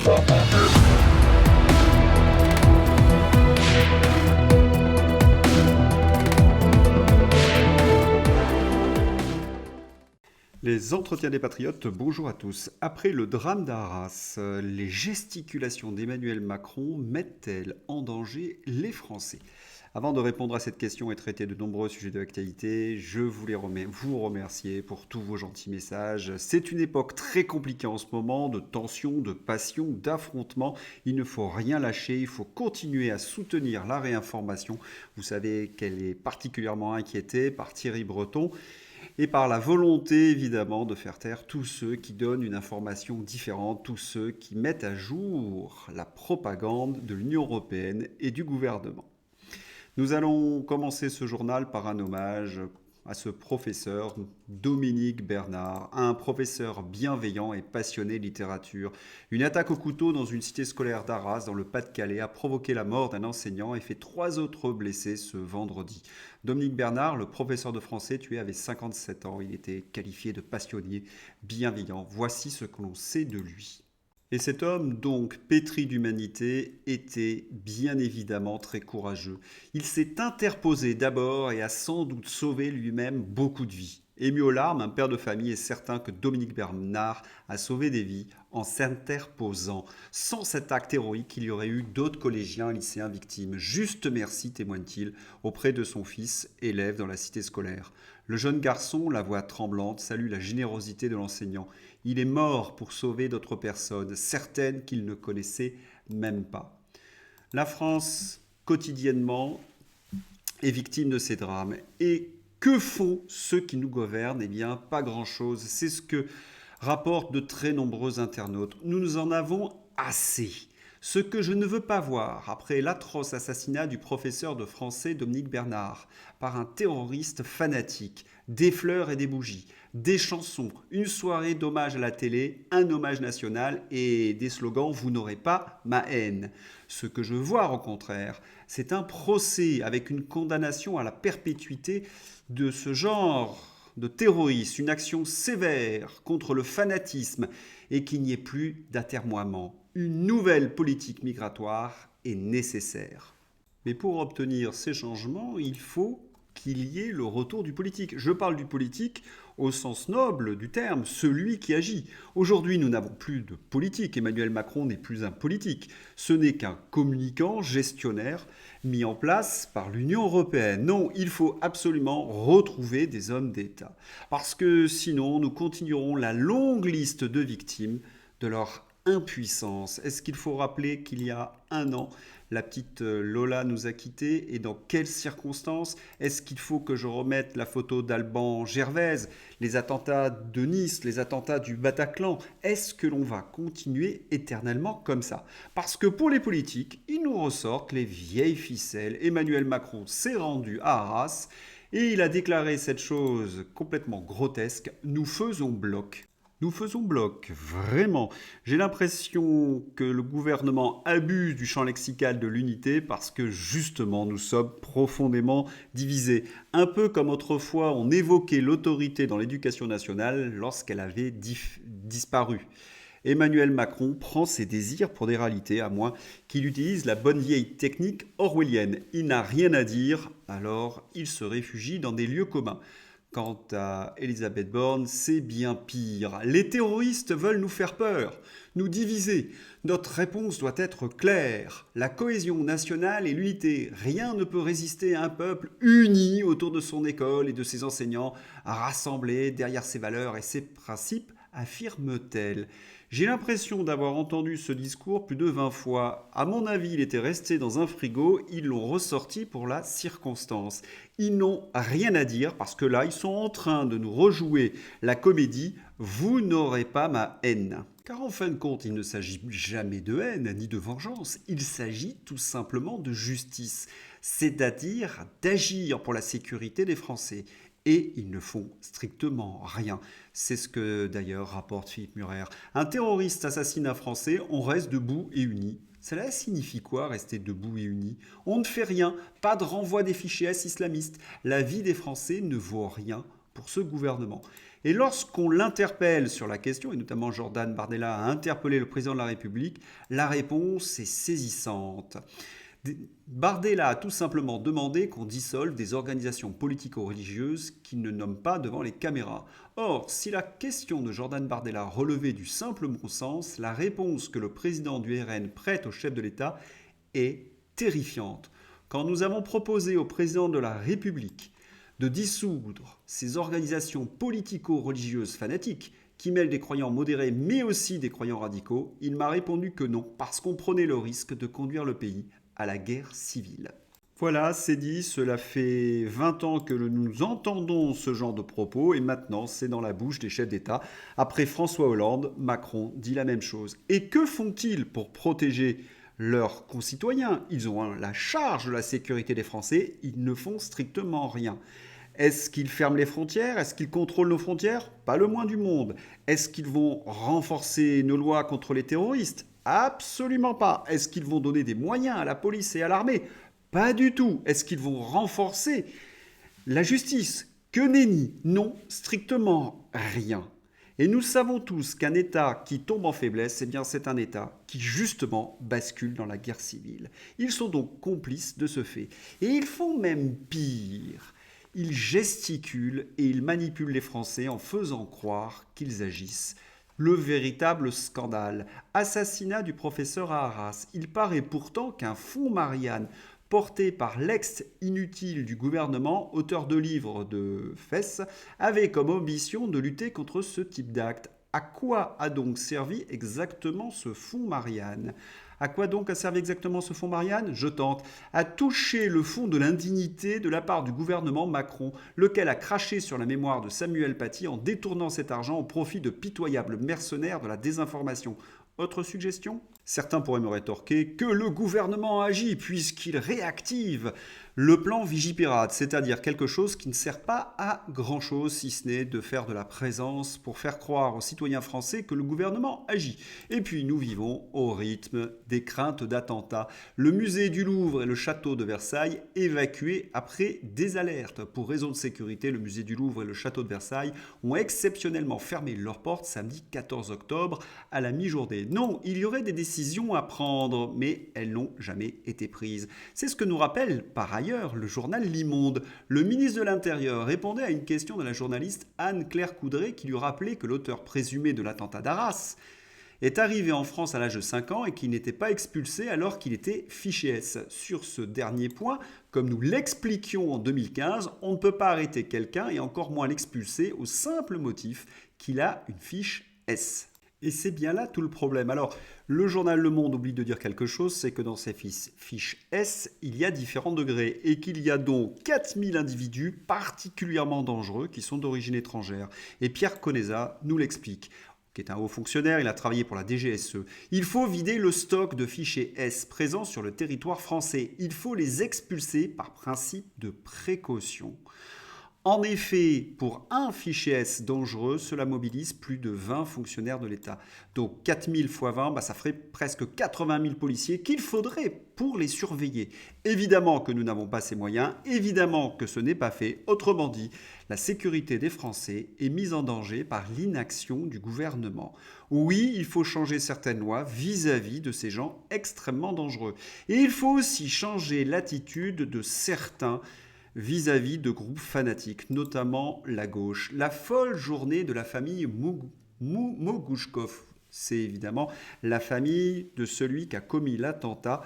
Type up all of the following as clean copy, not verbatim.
Les entretiens des patriotes, bonjour à tous. Après le drame d'Arras, les gesticulations d'Emmanuel Macron mettent-elles en danger les Français? Avant de répondre à cette question et traiter de nombreux sujets de l'actualité, je voulais vous remercier pour tous vos gentils messages. C'est une époque très compliquée en ce moment, de tensions, de passions, d'affrontements. Il ne faut rien lâcher, il faut continuer à soutenir la réinformation. Vous savez qu'elle est particulièrement inquiétée par Thierry Breton et par la volonté évidemment de faire taire tous ceux qui donnent une information différente, tous ceux qui mettent à jour la propagande de l'Union européenne et du gouvernement. Nous allons commencer ce journal par un hommage à ce professeur Dominique Bernard, un professeur bienveillant et passionné de littérature. Une attaque au couteau dans une cité scolaire d'Arras, dans le Pas-de-Calais, a provoqué la mort d'un enseignant et fait 3 autres blessés ce vendredi. Dominique Bernard, le professeur de français tué, avait 57 ans. Il était qualifié de passionné, bienveillant. Voici ce que l'on sait de lui. Et cet homme, donc pétri d'humanité, était bien évidemment très courageux. Il s'est interposé d'abord et a sans doute sauvé lui-même beaucoup de vies. Ému aux larmes, un père de famille est certain que Dominique Bernard a sauvé des vies en s'interposant. Sans cet acte héroïque, il y aurait eu d'autres collégiens, lycéens victimes. Juste merci, témoigne-t-il, auprès de son fils, élève dans la cité scolaire. Le jeune garçon, la voix tremblante, salue la générosité de l'enseignant. Il est mort pour sauver d'autres personnes, certaines qu'il ne connaissait même pas. La France, quotidiennement, est victime de ces drames. Et que font ceux qui nous gouvernent? Eh bien, pas grand-chose. C'est ce que rapportent de très nombreux internautes. Nous en avons assez. Ce que je ne veux pas voir, après l'atroce assassinat du professeur de français Dominique Bernard par un terroriste fanatique, des fleurs et des bougies, des chansons, une soirée d'hommage à la télé, un hommage national et des slogans « Vous n'aurez pas ma haine ». Ce que je veux voir au contraire, c'est un procès avec une condamnation à la perpétuité de ce genre de terrorisme, une action sévère contre le fanatisme et qu'il n'y ait plus d'atermoiement. Une nouvelle politique migratoire est nécessaire. Mais pour obtenir ces changements, il faut qu'il y ait le retour du politique. Je parle du politique au sens noble du terme, celui qui agit. Aujourd'hui, nous n'avons plus de politique. Emmanuel Macron n'est plus un politique. Ce n'est qu'un communicant gestionnaire mis en place par l'Union européenne. Non, il faut absolument retrouver des hommes d'État. Parce que sinon, nous continuerons la longue liste de victimes de leur impuissance. Est-ce qu'il faut rappeler qu'il y a un an, la petite Lola nous a quittés et dans quelles circonstances? Est-ce qu'il faut que je remette la photo d'Alban Gervaise, les attentats de Nice, les attentats du Bataclan? Est-ce que l'on va continuer éternellement comme ça? Parce que pour les politiques, ils nous ressortent les vieilles ficelles. Emmanuel Macron s'est rendu à Arras et il a déclaré cette chose complètement grotesque: nous faisons bloc. Nous faisons bloc, vraiment. J'ai l'impression que le gouvernement abuse du champ lexical de l'unité parce que justement nous sommes profondément divisés. Un peu comme autrefois on évoquait l'autorité dans l'éducation nationale lorsqu'elle avait disparu. Emmanuel Macron prend ses désirs pour des réalités, à moins qu'il utilise la bonne vieille technique orwellienne. Il n'a rien à dire, alors il se réfugie dans des lieux communs. Quant à Elisabeth Borne, c'est bien pire. Les terroristes veulent nous faire peur, nous diviser. Notre réponse doit être claire. La cohésion nationale et l'unité. Rien ne peut résister à un peuple uni autour de son école et de ses enseignants, rassemblés derrière ses valeurs et ses principes, affirme-t-elle. J'ai l'impression d'avoir entendu ce discours plus de 20 fois. À mon avis, il était resté dans un frigo, ils l'ont ressorti pour la circonstance. Ils n'ont rien à dire parce que là, ils sont en train de nous rejouer la comédie « Vous n'aurez pas ma haine ». Car en fin de compte, il ne s'agit jamais de haine ni de vengeance, il s'agit tout simplement de justice, c'est-à-dire d'agir pour la sécurité des Français. Et ils ne font strictement rien. C'est ce que d'ailleurs rapporte Philippe Murer. Un terroriste assassine un Français, on reste debout et unis. Cela signifie quoi, rester debout et unis? On ne fait rien, pas de renvoi des fichiers islamistes. La vie des Français ne vaut rien pour ce gouvernement. Et lorsqu'on l'interpelle sur la question, et notamment Jordan Bardella a interpellé le président de la République, la réponse est saisissante. Bardella a tout simplement demandé qu'on dissolve des organisations politico-religieuses qu'il ne nomme pas devant les caméras. Or, si la question de Jordan Bardella relevait du simple bon sens, la réponse que le président du RN prête au chef de l'État est terrifiante. Quand nous avons proposé au président de la République de dissoudre ces organisations politico-religieuses fanatiques qui mêlent des croyants modérés mais aussi des croyants radicaux, il m'a répondu que non, parce qu'on prenait le risque de conduire le pays à la guerre civile. Voilà, c'est dit, cela fait 20 ans que nous entendons ce genre de propos et maintenant c'est dans la bouche des chefs d'État. Après François Hollande, Macron dit la même chose. Et que font-ils pour protéger leurs concitoyens? Ils ont la charge de la sécurité des Français, ils ne font strictement rien. Est-ce qu'ils ferment les frontières? Est-ce qu'ils contrôlent nos frontières? Pas le moins du monde. Est-ce qu'ils vont renforcer nos lois contre les terroristes? Absolument pas. Est-ce qu'ils vont donner des moyens à la police et à l'armée? Pas du tout. Est-ce qu'ils vont renforcer la justice? Que nenni? Non, strictement rien. Et nous savons tous qu'un État qui tombe en faiblesse, eh bien c'est un État qui justement bascule dans la guerre civile. Ils sont donc complices de ce fait. Et ils font même pire. Ils gesticulent et ils manipulent les Français en faisant croire qu'ils agissent. Le véritable scandale. Assassinat du professeur à Arras. Il paraît pourtant qu'un fonds Marianne porté par l'ex-inutile du gouvernement, auteur de livres de fesses, avait comme ambition de lutter contre ce type d'acte. À quoi a donc servi exactement ce fonds Marianne? À quoi donc a servi exactement ce fonds Marianne? Je tente. À toucher le fond de l'indignité de la part du gouvernement Macron, lequel a craché sur la mémoire de Samuel Paty en détournant cet argent au profit de pitoyables mercenaires de la désinformation. Autre suggestion? Certains pourraient me rétorquer que le gouvernement agit puisqu'il réactive le plan Vigipirate, c'est-à-dire quelque chose qui ne sert pas à grand-chose si ce n'est de faire de la présence pour faire croire aux citoyens français que le gouvernement agit. Et puis nous vivons au rythme des craintes d'attentats. Le musée du Louvre et le château de Versailles évacués après des alertes. Pour raison de sécurité, le musée du Louvre et le château de Versailles ont exceptionnellement fermé leurs portes samedi 14 octobre à la mi-journée. Non, il y aurait des décisions à prendre, mais elles n'ont jamais été prises. C'est ce que nous rappelle par ailleurs le journal L'Immonde. Le ministre de l'Intérieur répondait à une question de la journaliste Anne-Claire Coudray qui lui rappelait que l'auteur présumé de l'attentat d'Arras est arrivé en France à l'âge de 5 ans et qu'il n'était pas expulsé alors qu'il était fiché S. Sur ce dernier point, comme nous l'expliquions en 2015, on ne peut pas arrêter quelqu'un et encore moins l'expulser au simple motif qu'il a une fiche S. Et c'est bien là tout le problème. Alors, le journal Le Monde oublie de dire quelque chose, c'est que dans ces fiches S, il y a différents degrés et qu'il y a donc 4000 individus particulièrement dangereux qui sont d'origine étrangère. Et Pierre Conesa nous l'explique, qui est un haut fonctionnaire, il a travaillé pour la DGSE. Il faut vider le stock de fichiers S présents sur le territoire français. Il faut les expulser par principe de précaution. En effet, pour un fichier S dangereux, cela mobilise plus de 20 fonctionnaires de l'État. Donc 4000 x 20, ça ferait presque 80 000 policiers qu'il faudrait pour les surveiller. Évidemment que nous n'avons pas ces moyens, évidemment que ce n'est pas fait. Autrement dit, la sécurité des Français est mise en danger par l'inaction du gouvernement. Oui, il faut changer certaines lois vis-à-vis de ces gens extrêmement dangereux. Et il faut aussi changer l'attitude de certains vis-à-vis de groupes fanatiques, notamment la gauche. La folle journée de la famille Mogouchkov. C'est évidemment la famille de celui qui a commis l'attentat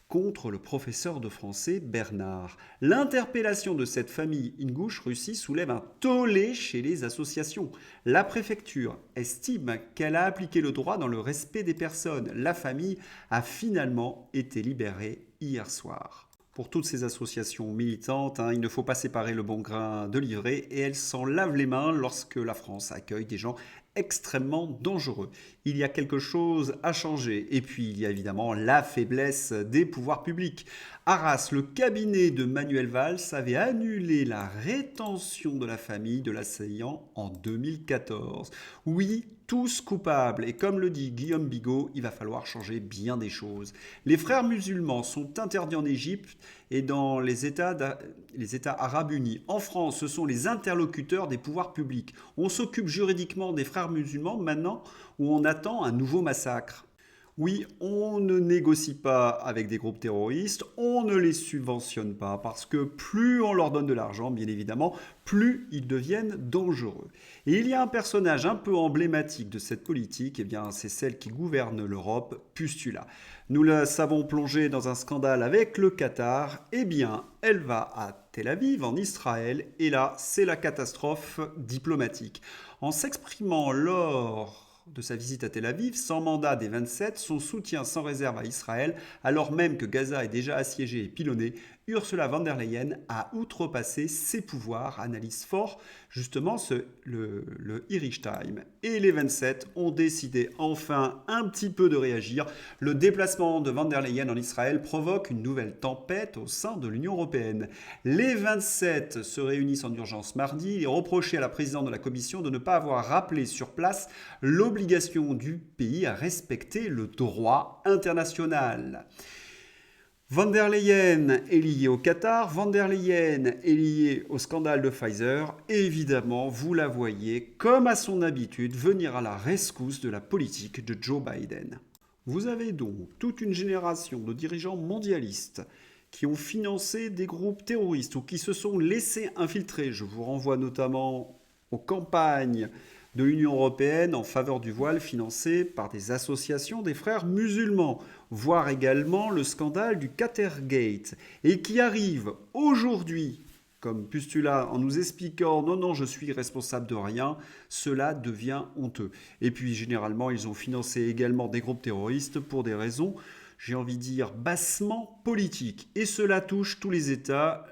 contre le professeur de français Bernard. L'interpellation de cette famille ingouche Russie soulève un tollé chez les associations. La préfecture estime qu'elle a appliqué le droit dans le respect des personnes. La famille a finalement été libérée hier soir. Pour toutes ces associations militantes, il ne faut pas séparer le bon grain de l'ivraie et elles s'en lavent les mains lorsque la France accueille des gens extrêmement dangereux. Il y a quelque chose à changer. Et puis, il y a évidemment la faiblesse des pouvoirs publics. Arras, le cabinet de Manuel Valls avait annulé la rétention de la famille de l'assaillant en 2014. Oui, tous coupables. Et comme le dit Guillaume Bigot, il va falloir changer bien des choses. Les frères musulmans sont interdits en Égypte et dans les États arabes unis. En France, ce sont les interlocuteurs des pouvoirs publics. On s'occupe juridiquement des frères musulmans maintenant où on attend un nouveau massacre. Oui, on ne négocie pas avec des groupes terroristes, on ne les subventionne pas, parce que plus on leur donne de l'argent, bien évidemment, plus ils deviennent dangereux. Et il y a un personnage un peu emblématique de cette politique, et bien c'est celle qui gouverne l'Europe, Pustula. Nous la savons plongée dans un scandale avec le Qatar, et bien elle va à Tel Aviv, en Israël, et là c'est la catastrophe diplomatique. En s'exprimant lors de sa visite à Tel Aviv, sans mandat des 27, son soutien sans réserve à Israël, alors même que Gaza est déjà assiégé et pilonné, Ursula von der Leyen a outrepassé ses pouvoirs, analyse fort justement le Irish Time. Et les 27 ont décidé enfin un petit peu de réagir. Le déplacement de von der Leyen en Israël provoque une nouvelle tempête au sein de l'Union européenne. Les 27 se réunissent en urgence mardi et reprochaient à la présidente de la Commission de ne pas avoir rappelé sur place l'obligation du pays à respecter le droit international. Von der Leyen est liée au Qatar, von der Leyen est liée au scandale de Pfizer, et évidemment, vous la voyez, comme à son habitude, venir à la rescousse de la politique de Joe Biden. Vous avez donc toute une génération de dirigeants mondialistes qui ont financé des groupes terroristes ou qui se sont laissés infiltrer. Je vous renvoie notamment aux campagnes de l'Union européenne en faveur du voile financées par des associations des frères musulmans, voire également le scandale du Qatargate, et qui arrive aujourd'hui, comme Pustula, en nous expliquant « non, je suis responsable de rien », cela devient honteux. Et puis généralement, ils ont financé également des groupes terroristes pour des raisons, j'ai envie de dire, bassement politiques. Et cela touche tous les États,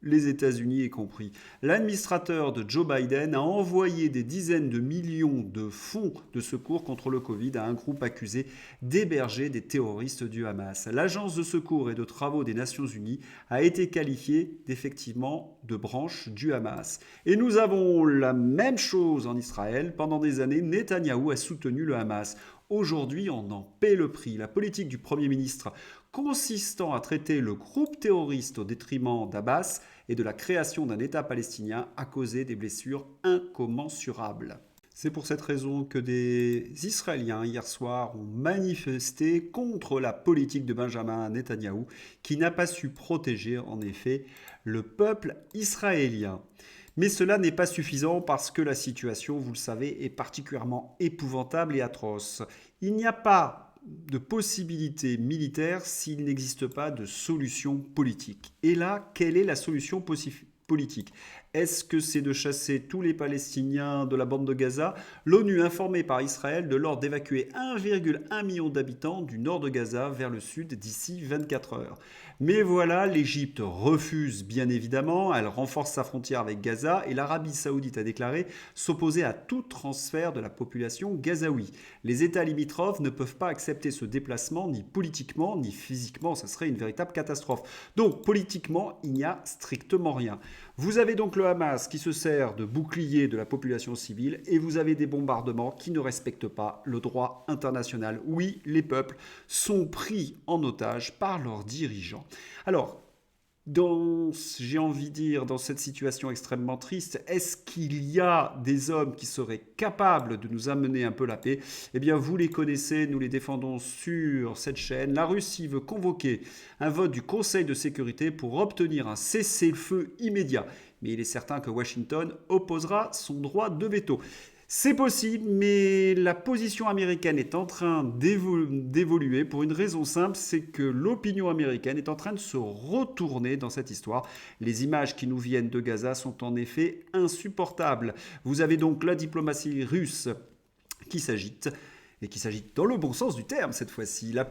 les États-Unis y compris. L'administrateur de Joe Biden a envoyé des dizaines de millions de fonds de secours contre le Covid à un groupe accusé d'héberger des terroristes du Hamas. L'agence de secours et de travaux des Nations Unies a été qualifiée d'effectivement de branche du Hamas. Et nous avons la même chose en Israël. Pendant des années, Netanyahou a soutenu le Hamas. Aujourd'hui, on en paie le prix. La politique du Premier ministre consistant à traiter le groupe terroriste au détriment d'Abbas et de la création d'un État palestinien a causé des blessures incommensurables. C'est pour cette raison que des Israéliens hier soir ont manifesté contre la politique de Benjamin Netanyahou qui n'a pas su protéger en effet le peuple israélien. Mais cela n'est pas suffisant parce que la situation, vous le savez, est particulièrement épouvantable et atroce. Il n'y a pas de possibilité militaire s'il n'existe pas de solution politique. Et là, quelle est la solution politique ? Est-ce que c'est de chasser tous les Palestiniens de la bande de Gaza ? L'ONU informée par Israël de l'ordre d'évacuer 1,1 million d'habitants du nord de Gaza vers le sud d'ici 24 heures. Mais voilà, l'Égypte refuse bien évidemment, elle renforce sa frontière avec Gaza et l'Arabie saoudite a déclaré s'opposer à tout transfert de la population gazaoui. Les États limitrophes ne peuvent pas accepter ce déplacement ni politiquement ni physiquement, ça serait une véritable catastrophe. Donc politiquement, il n'y a strictement rien. Vous avez donc le Hamas qui se sert de bouclier de la population civile et vous avez des bombardements qui ne respectent pas le droit international. Oui, les peuples sont pris en otage par leurs dirigeants. Alors, j'ai envie de dire, dans cette situation extrêmement triste, est-ce qu'il y a des hommes qui seraient capables de nous amener un peu la paix ? Eh bien, vous les connaissez, nous les défendons sur cette chaîne. La Russie veut convoquer un vote du Conseil de sécurité pour obtenir un cessez-le-feu immédiat. Mais il est certain que Washington opposera son droit de veto. C'est possible, mais la position américaine est en train d'évoluer pour une raison simple, c'est que l'opinion américaine est en train de se retourner dans cette histoire. Les images qui nous viennent de Gaza sont en effet insupportables. Vous avez donc la diplomatie russe qui s'agite, et qui s'agite dans le bon sens du terme cette fois-ci. Le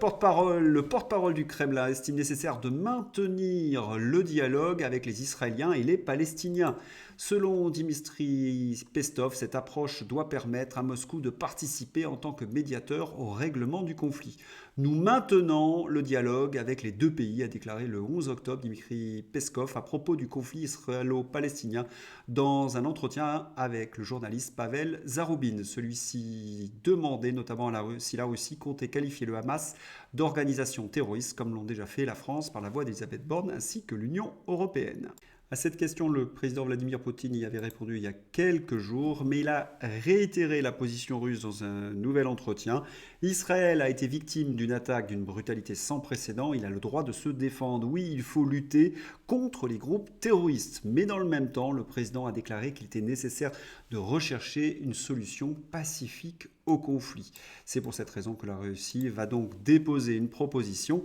porte-parole du Kremlin estime nécessaire de maintenir le dialogue avec les Israéliens et les Palestiniens. Selon Dimitri Peskov, cette approche doit permettre à Moscou de participer en tant que médiateur au règlement du conflit. Nous maintenons le dialogue avec les deux pays, a déclaré le 11 octobre Dimitri Peskov à propos du conflit israélo-palestinien dans un entretien avec le journaliste Pavel Zarubin. Celui-ci demandait notamment si la Russie comptait qualifier le Hamas d'organisation terroriste, comme l'ont déjà fait la France par la voix d'Elisabeth Borne ainsi que l'Union européenne. À cette question, le président Vladimir Poutine y avait répondu il y a quelques jours, mais il a réitéré la position russe dans un nouvel entretien. Israël a été victime d'une attaque d'une brutalité sans précédent, il a le droit de se défendre. Oui, il faut lutter contre les groupes terroristes. Mais dans le même temps, le président a déclaré qu'il était nécessaire de rechercher une solution pacifique au conflit. C'est pour cette raison que la Russie va donc déposer une proposition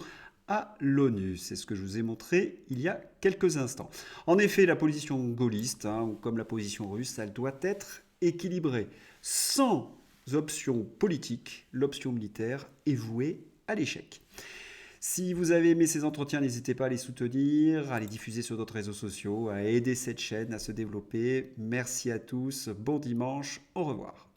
à l'ONU. C'est ce que je vous ai montré il y a quelques instants. En effet, la position gaulliste, comme la position russe, elle doit être équilibrée. Sans option politique, l'option militaire est vouée à l'échec. Si vous avez aimé ces entretiens, n'hésitez pas à les soutenir, à les diffuser sur d'autres réseaux sociaux, à aider cette chaîne à se développer. Merci à tous, bon dimanche, au revoir.